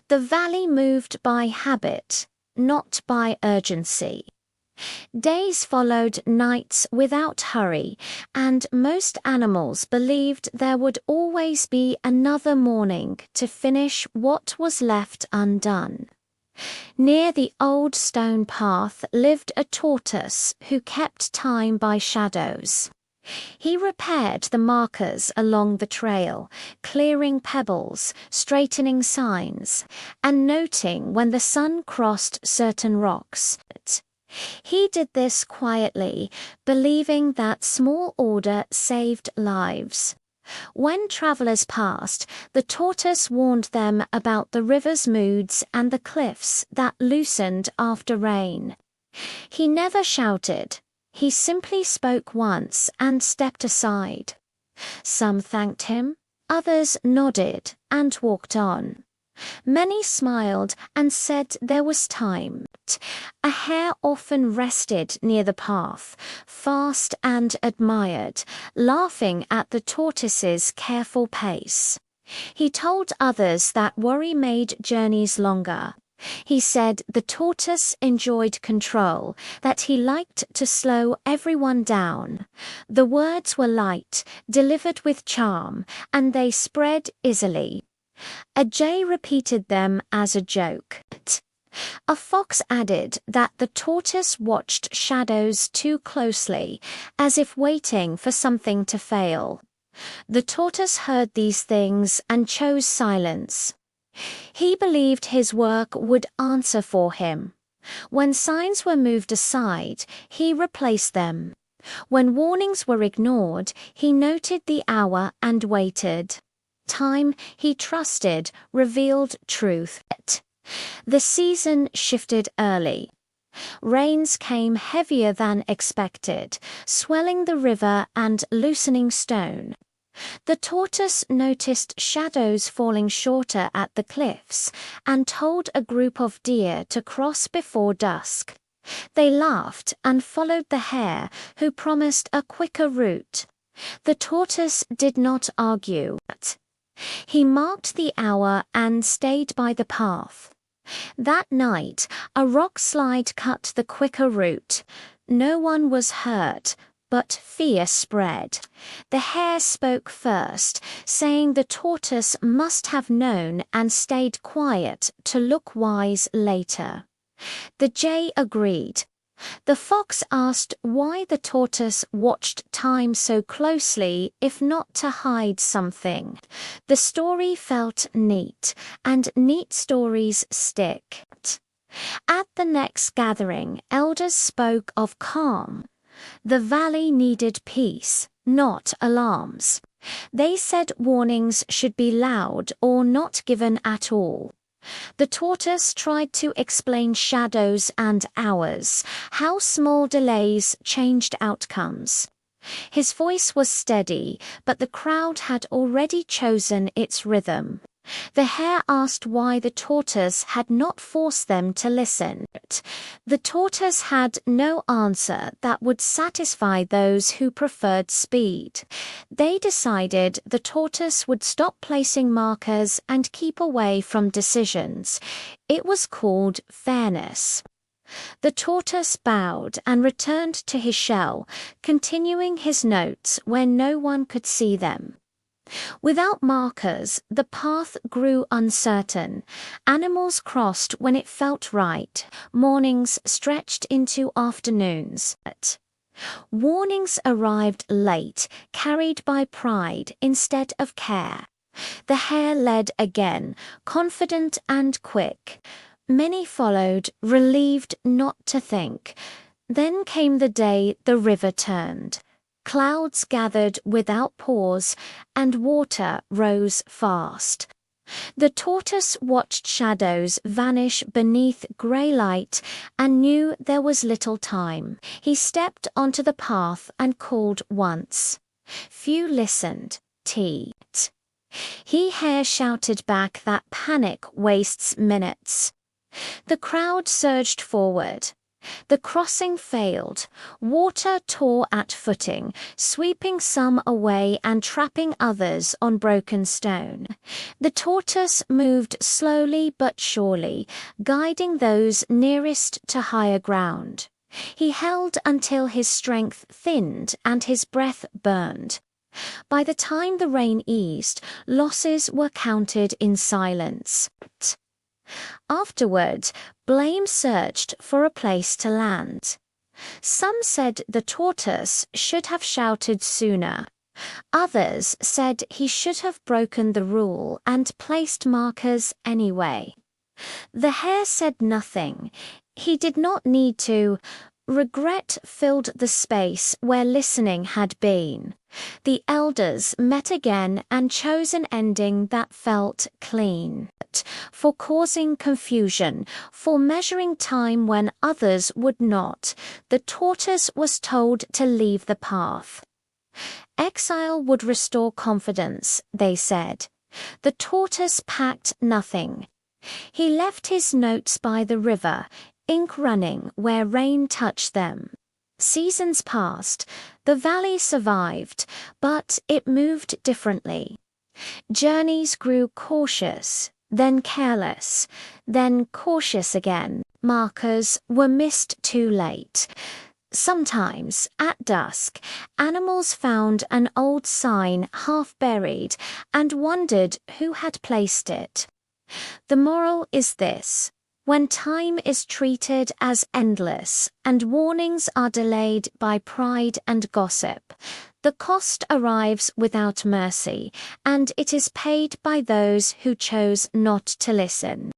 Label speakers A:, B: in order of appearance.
A: The valley moved by habit, not by urgency. Days followed nights without hurry, and most animals believed there would always be another morning to finish what was left undone. Near the old stone path lived a tortoise who kept time by shadows. He repaired the markers along the trail, clearing pebbles, straightening signs, and noting when the sun crossed certain rocks. He did this quietly, believing that small order saved lives. When travelers passed, the tortoise warned them about the river's moods and the cliffs that loosened after rain. He never shouted. He simply spoke once and stepped aside. Some thanked him, others nodded and walked on. Many smiled and said there was time. A hare often rested near the path, fast and admired, laughing at the tortoise's careful pace. He told others that worry made journeys longer. He said the tortoise enjoyed control, that he liked to slow everyone down. The words were light, delivered with charm, and they spread easily. A jay repeated them as a joke. A fox added that the tortoise watched shadows too closely, as if waiting for something to fail. The tortoise heard these things and chose silence. He believed his work would answer for him. When signs were moved aside, he replaced them. When warnings were ignored, he noted the hour and waited. Time, he trusted, revealed truth. The season shifted early. Rains came heavier than expected, swelling the river and loosening stone. The tortoise noticed shadows falling shorter at the cliffs and told a group of deer to cross before dusk. They laughed and followed the hare, who promised a quicker route. The tortoise did not argue. He marked the hour and stayed by the path. That night, a rock slide cut the quicker route. No one was hurt, but fear spread. The hare spoke first, saying the tortoise must have known and stayed quiet to look wise later. The jay agreed. The fox asked why the tortoise watched time so closely, if not to hide something. The story felt neat, and neat stories stick. At the next gathering, elders spoke of calm. The valley needed peace, not alarms. They said warnings should be loud or not given at all. The tortoise tried to explain shadows and hours, how small delays changed outcomes. His voice was steady, but the crowd had already chosen its rhythm. The hare asked why the tortoise had not forced them to listen. The tortoise had no answer that would satisfy those who preferred speed. They decided the tortoise would stop placing markers and keep away from decisions. It was called fairness. The tortoise bowed and returned to his shell, continuing his notes when no one could see them. Without markers, the path grew uncertain. Animals crossed when it felt right. Mornings stretched into afternoons. Warnings arrived late, carried by pride instead of care. The hare led again, confident and quick. Many followed, relieved not to think. Then came the day the river turned. Clouds gathered without pause, and water rose fast. The tortoise watched shadows vanish beneath grey light and knew there was little time. He stepped onto the path and called once. Few listened. T. Hare shouted back that panic wastes minutes. The crowd surged forward. The crossing failed. Water tore at footing, sweeping some away and trapping others on broken stone. The tortoise moved slowly but surely, guiding those nearest to higher ground. He held until his strength thinned and his breath burned. By the time the rain eased, losses were counted in silence. Afterward, blame searched for a place to land. Some said the tortoise should have shouted sooner. Others said he should have broken the rule and placed markers anyway. The hare said nothing. He did not need to. Regret filled the space where listening had been. The elders met again and chose an ending that felt clean. For causing confusion, for measuring time when others would not, the tortoise was told to leave the path. Exile would restore confidence, they said. The tortoise packed nothing. He left his notes by the river, ink running where rain touched them. Seasons passed, the valley survived, but it moved differently. Journeys grew cautious, then careless, then cautious again. Markers were missed too late. Sometimes, at dusk, animals found an old sign half buried and wondered who had placed it. The moral is this: when time is treated as endless and warnings are delayed by pride and gossip, the cost arrives without mercy, and it is paid by those who chose not to listen.